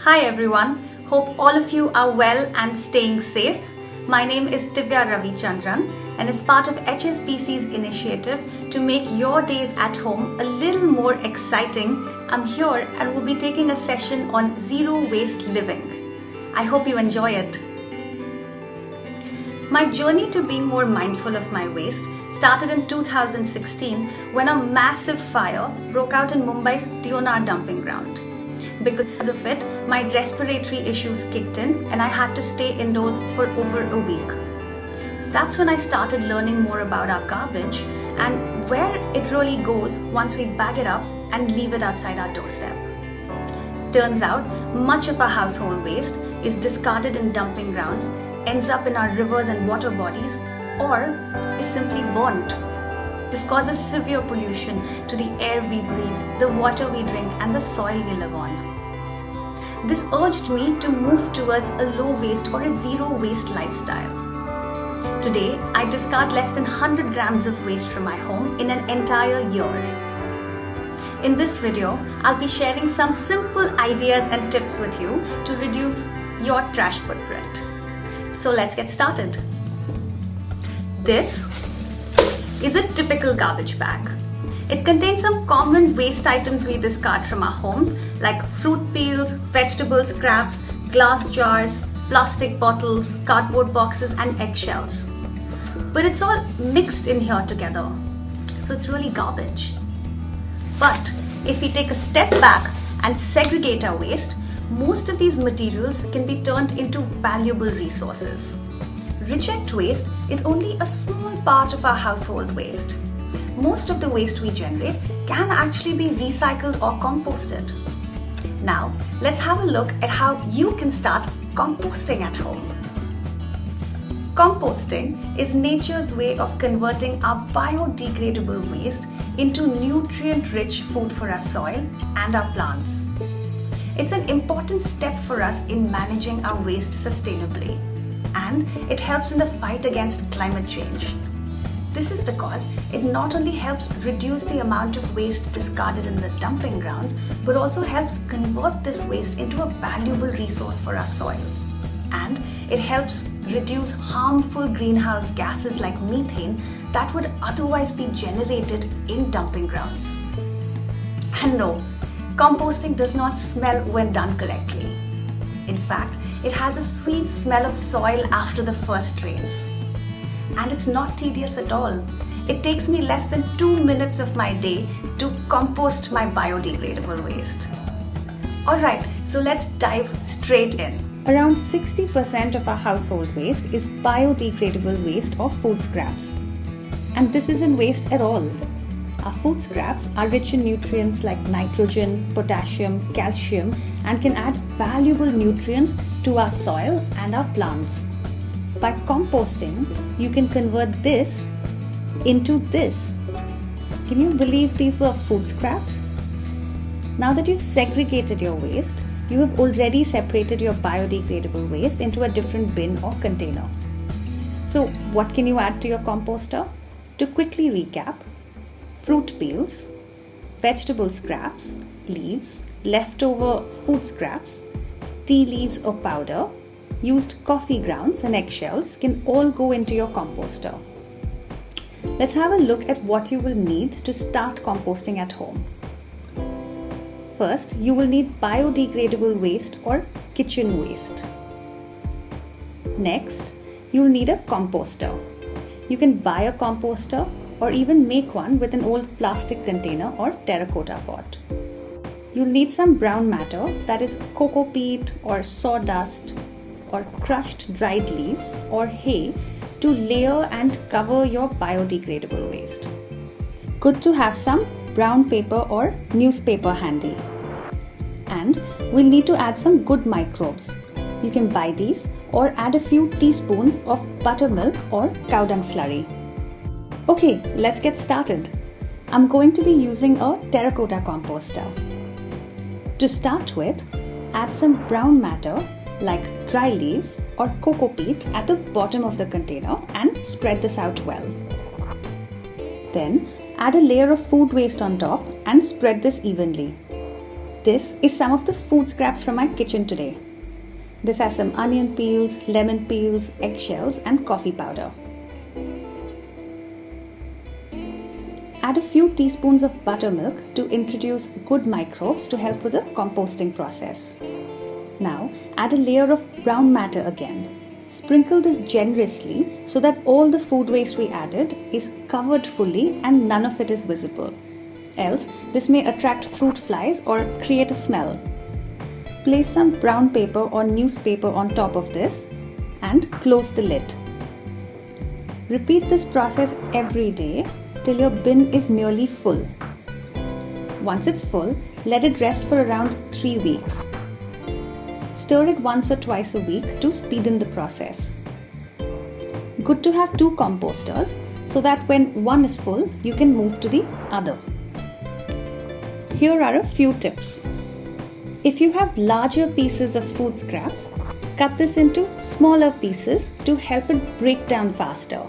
Hi everyone, hope all of you are well and staying safe. My name is Divya Ravichandran and as part of HSBC's initiative to make your days at home a little more exciting, I'm here and will be taking a session on zero waste living. I hope you enjoy it. My journey to being more mindful of my waste started in 2016 when a massive fire broke out in Mumbai's Deonar dumping ground. Because of it, my respiratory issues kicked in and I had to stay indoors for over a week. That's when I started learning more about our garbage and where it really goes once we bag it up and leave it outside our doorstep. Turns out, much of our household waste is discarded in dumping grounds, ends up in our rivers and water bodies, or is simply burnt. This causes severe pollution to the air we breathe, the water we drink, and the soil we live on. This urged me to move towards a low waste or a zero waste lifestyle. Today, I discard less than 100 grams of waste from my home in an entire year. In this video, I'll be sharing some simple ideas and tips with you to reduce your trash footprint. So let's get started. This is a typical garbage bag. It contains some common waste items we discard from our homes like fruit peels, vegetable scraps, glass jars, plastic bottles, cardboard boxes and eggshells. But it's all mixed in here together, so it's really garbage. But if we take a step back and segregate our waste, most of these materials can be turned into valuable resources. Reject waste is only a small part of our household waste. Most of the waste we generate can actually be recycled or composted. Now, let's have a look at how you can start composting at home. Composting is nature's way of converting our biodegradable waste into nutrient-rich food for our soil and our plants. It's an important step for us in managing our waste sustainably, and it helps in the fight against climate change. This is because it not only helps reduce the amount of waste discarded in the dumping grounds, but also helps convert this waste into a valuable resource for our soil. And it helps reduce harmful greenhouse gases like methane that would otherwise be generated in dumping grounds. And no, composting does not smell when done correctly. In fact, it has a sweet smell of soil after the first rains. And it's not tedious at all. It takes me less than 2 minutes of my day to compost my biodegradable waste. Alright, so let's dive straight in. Around 60% of our household waste is biodegradable waste or food scraps. And this isn't waste at all. Our food scraps are rich in nutrients like nitrogen, potassium, calcium, and can add valuable nutrients to our soil and our plants. By composting, you can convert this into this. Can you believe these were food scraps? Now that you've segregated your waste, you have already separated your biodegradable waste into a different bin or container. So, what can you add to your composter? To quickly recap, fruit peels, vegetable scraps, leaves, leftover food scraps, tea leaves or powder, used coffee grounds and eggshells can all go into your composter. Let's have a look at what you will need to start composting at home. First, you will need biodegradable waste or kitchen waste. Next, you'll need a composter. You can buy a composter or even make one with an old plastic container or terracotta pot. You'll need some brown matter, that is cocoa peat or sawdust or crushed dried leaves or hay to layer and cover your biodegradable waste. Good to have some brown paper or newspaper handy. And we'll need to add some good microbes. You can buy these or add a few teaspoons of buttermilk or cow dung slurry. Okay, let's get started. I'm going to be using a terracotta composter. To start with, add some brown matter like dry leaves or cocoa peat at the bottom of the container and spread this out well. Then add a layer of food waste on top and spread this evenly. This is some of the food scraps from my kitchen today. This has some onion peels, lemon peels, eggshells and coffee powder. Add a few teaspoons of buttermilk to introduce good microbes to help with the composting process. Now add a layer of brown matter again. Sprinkle this generously so that all the food waste we added is covered fully and none of it is visible. Else, this may attract fruit flies or create a smell. Place some brown paper or newspaper on top of this and close the lid. Repeat this process every day till your bin is nearly full. Once it's full, let it rest for around 3 weeks. Stir it once or twice a week to speeden the process. Good to have 2 composters so that when one is full, you can move to the other. Here are a few tips. If you have larger pieces of food scraps, cut this into smaller pieces to help it break down faster.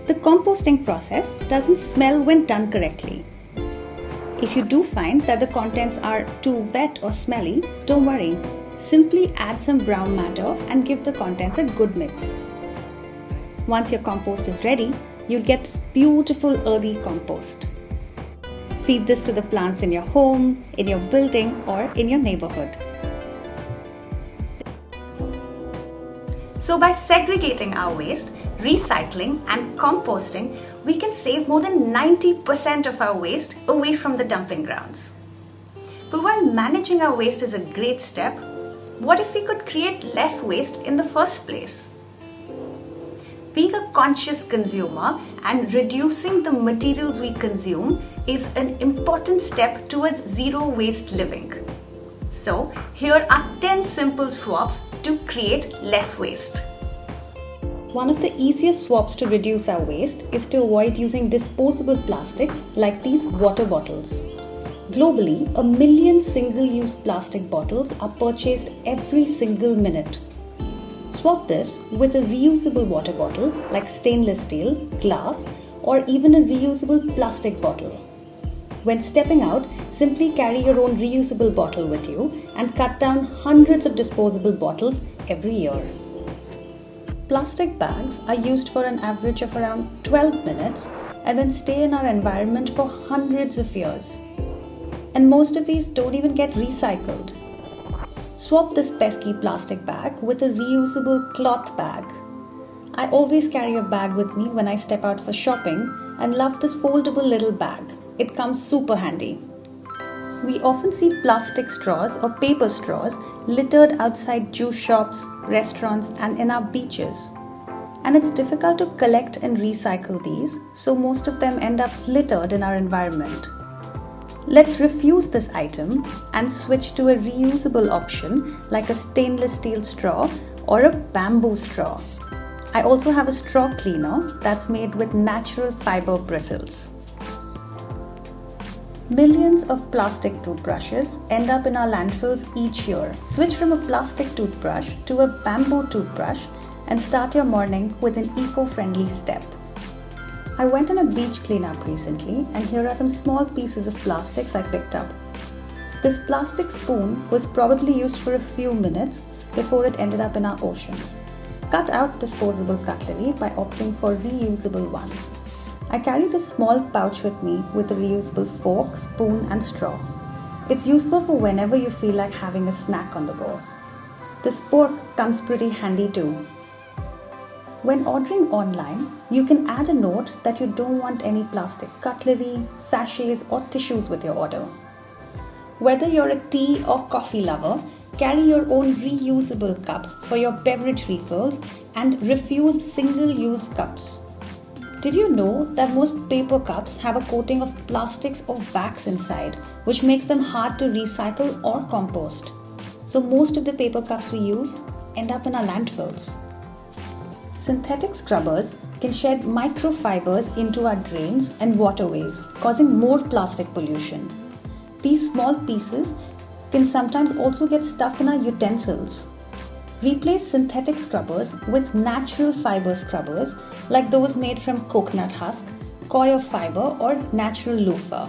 The composting process doesn't smell when done correctly. If you do find that the contents are too wet or smelly, don't worry. Simply add some brown matter and give the contents a good mix. Once your compost is ready, you'll get this beautiful earthy compost. Feed this to the plants in your home, in your building, or in your neighborhood. So by segregating our waste, recycling and composting, we can save more than 90% of our waste away from the dumping grounds. But while managing our waste is a great step, what if we could create less waste in the first place? Being a conscious consumer and reducing the materials we consume is an important step towards zero waste living. So here are 10 simple swaps to create less waste. One of the easiest swaps to reduce our waste is to avoid using disposable plastics like these water bottles. Globally, 1 million single-use plastic bottles are purchased every single minute. Swap this with a reusable water bottle like stainless steel, glass, or even a reusable plastic bottle. When stepping out, simply carry your own reusable bottle with you and cut down hundreds of disposable bottles every year. Plastic bags are used for an average of around 12 minutes and then stay in our environment for hundreds of years. And most of these don't even get recycled. Swap this pesky plastic bag with a reusable cloth bag. I always carry a bag with me when I step out for shopping and love this foldable little bag. It comes super handy. We often see plastic straws or paper straws littered outside juice shops, restaurants, and in our beaches. And it's difficult to collect and recycle these, so most of them end up littered in our environment. Let's refuse this item and switch to a reusable option like a stainless steel straw or a bamboo straw. I also have a straw cleaner that's made with natural fiber bristles. Millions of plastic toothbrushes end up in our landfills each year. Switch from a plastic toothbrush to a bamboo toothbrush and start your morning with an eco-friendly step. I went on a beach cleanup recently and here are some small pieces of plastics I picked up. This plastic spoon was probably used for a few minutes before it ended up in our oceans. Cut out disposable cutlery by opting for reusable ones. I carry this small pouch with me with a reusable fork, spoon and straw. It's useful for whenever you feel like having a snack on the go. This fork comes pretty handy too. When ordering online, you can add a note that you don't want any plastic cutlery, sachets or tissues with your order. Whether you're a tea or coffee lover, carry your own reusable cup for your beverage refills and refuse single-use cups. Did you know that most paper cups have a coating of plastics or wax inside, which makes them hard to recycle or compost? So most of the paper cups we use end up in our landfills. Synthetic scrubbers can shed microfibers into our drains and waterways, causing more plastic pollution. These small pieces can sometimes also get stuck in our utensils. Replace synthetic scrubbers with natural fiber scrubbers like those made from coconut husk, coir fiber or natural loofah.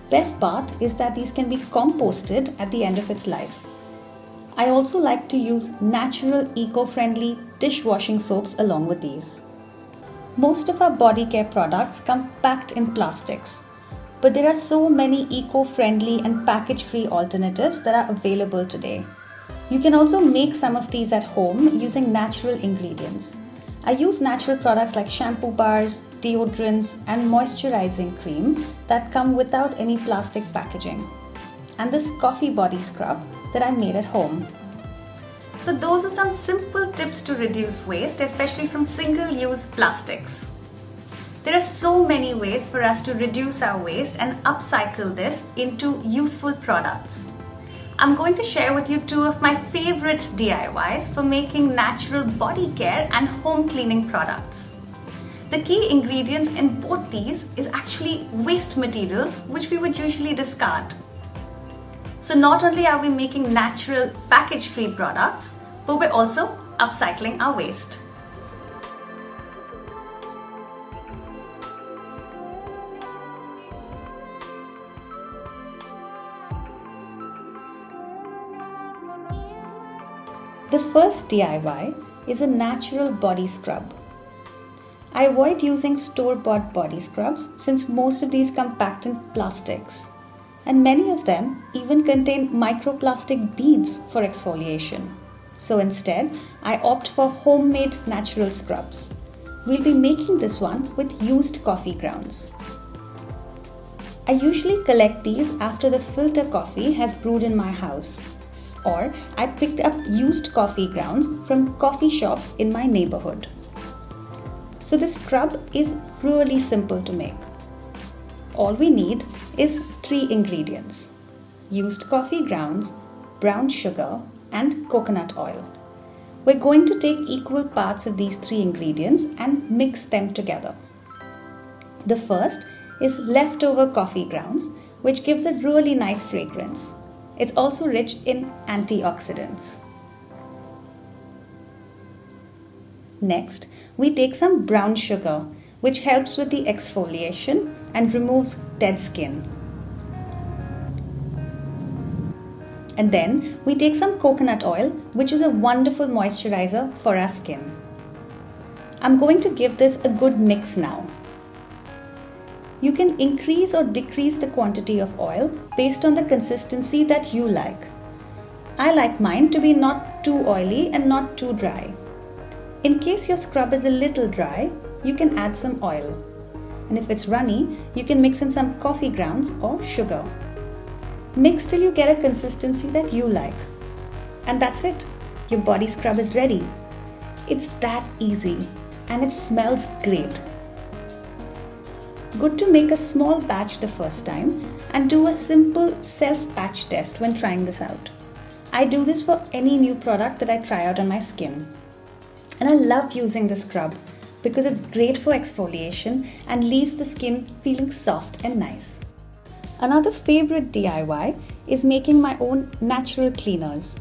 Best part is that these can be composted at the end of its life. I also like to use natural eco-friendly dishwashing soaps along with these. Most of our body care products come packed in plastics, but there are so many eco-friendly and package-free alternatives that are available today. You can also make some of these at home using natural ingredients. I use natural products like shampoo bars, deodorants, and moisturizing cream that come without any plastic packaging. And this coffee body scrub that I made at home. So those are some simple tips to reduce waste, especially from single-use plastics. There are so many ways for us to reduce our waste and upcycle this into useful products. I'm going to share with you two of my favorite DIYs for making natural body care and home cleaning products. The key ingredients in both these is actually waste materials which we would usually discard. So not only are we making natural package-free products, but we're also upcycling our waste. The first DIY is a natural body scrub. I avoid using store-bought body scrubs since most of these come packed in plastics, and many of them even contain microplastic beads for exfoliation. So instead, I opt for homemade natural scrubs. We'll be making this one with used coffee grounds. I usually collect these after the filter coffee has brewed in my house, or I picked up used coffee grounds from coffee shops in my neighborhood. So this scrub is really simple to make. All we need is 3 ingredients: used coffee grounds, brown sugar, and coconut oil. We're going to take equal parts of these 3 ingredients and mix them together. The first is leftover coffee grounds, which gives a really nice fragrance. It's also rich in antioxidants. Next, we take some brown sugar, which helps with the exfoliation and removes dead skin. And then we take some coconut oil, which is a wonderful moisturizer for our skin. I'm going to give this a good mix now. You can increase or decrease the quantity of oil based on the consistency that you like. I like mine to be not too oily and not too dry. In case your scrub is a little dry, you can add some oil. And if it's runny, you can mix in some coffee grounds or sugar. Mix till you get a consistency that you like. And that's it. Your body scrub is ready. It's that easy and it smells great. Good to make a small batch the first time and do a simple self-patch test when trying this out. I do this for any new product that I try out on my skin. And I love using this scrub because it's great for exfoliation and leaves the skin feeling soft and nice. Another favorite DIY is making my own natural cleaners.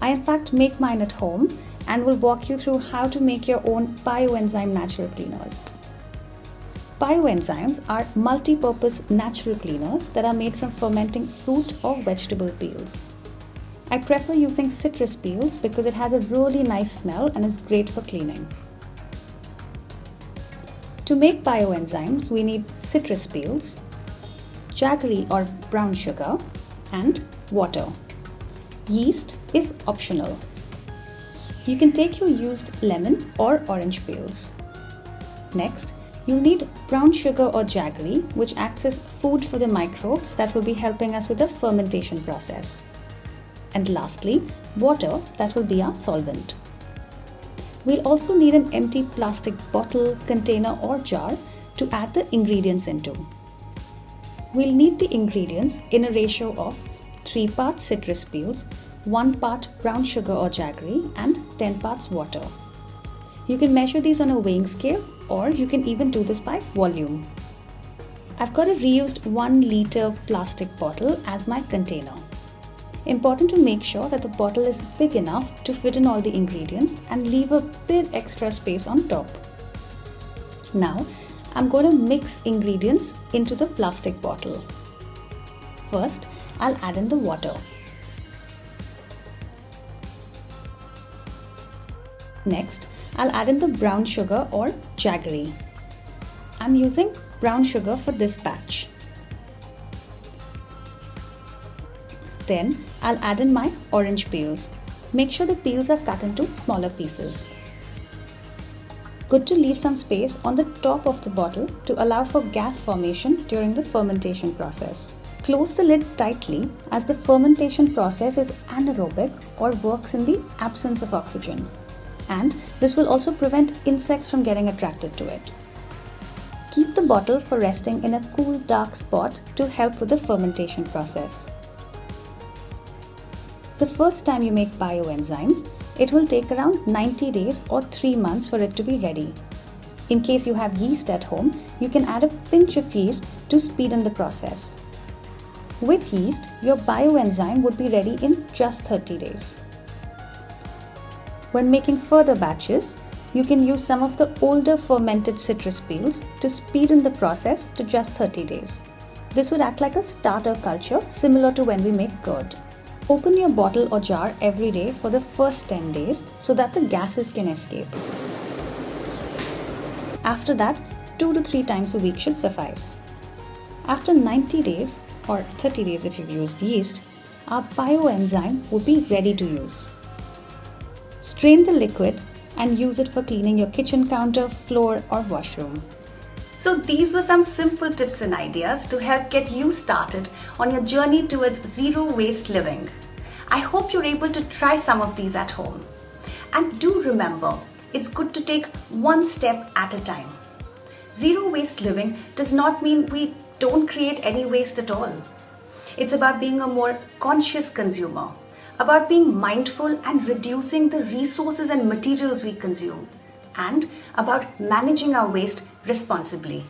I in fact make mine at home and will walk you through how to make your own bioenzyme natural cleaners. Bioenzymes are multi-purpose natural cleaners that are made from fermenting fruit or vegetable peels. I prefer using citrus peels because it has a really nice smell and is great for cleaning. To make bioenzymes, we need citrus peels, jaggery or brown sugar, and water. Yeast is optional. You can take your used lemon or orange peels. Next, you'll need brown sugar or jaggery, which acts as food for the microbes that will be helping us with the fermentation process. And lastly, water that will be our solvent. We'll also need an empty plastic bottle, container or jar to add the ingredients into. We'll need the ingredients in a ratio of 3 parts citrus peels, 1 part brown sugar or jaggery, and 10 parts water. You can measure these on a weighing scale, or you can even do this by volume. I've got a reused 1 liter plastic bottle as my container. Important to make sure that the bottle is big enough to fit in all the ingredients and leave a bit extra space on top. Now, I'm going to mix ingredients into the plastic bottle. First, I'll add in the water. Next, I'll add in the brown sugar or jaggery. I'm using brown sugar for this batch. Then I'll add in my orange peels. Make sure the peels are cut into smaller pieces. Good to leave some space on the top of the bottle to allow for gas formation during the fermentation process. Close the lid tightly as the fermentation process is anaerobic or works in the absence of oxygen. And this will also prevent insects from getting attracted to it. Keep the bottle for resting in a cool, dark spot to help with the fermentation process. The first time you make bioenzymes, it will take around 90 days or 3 months for it to be ready. In case you have yeast at home, you can add a pinch of yeast to speeden the process. With yeast, your bioenzyme would be ready in just 30 days. When making further batches, you can use some of the older fermented citrus peels to speeden the process to just 30 days. This would act like a starter culture similar to when we make curd. Open your bottle or jar every day for the first 10 days so that the gases can escape. After that, 2 to 3 times a week should suffice. After 90 days or 30 days if you've used yeast, our bioenzyme will be ready to use. Strain the liquid and use it for cleaning your kitchen counter, floor or washroom. So these were some simple tips and ideas to help get you started on your journey towards zero waste living. I hope you're able to try some of these at home. And do remember, it's good to take one step at a time. Zero waste living does not mean we don't create any waste at all. It's about being a more conscious consumer, about being mindful and reducing the resources and materials we consume, and about managing our waste responsibly.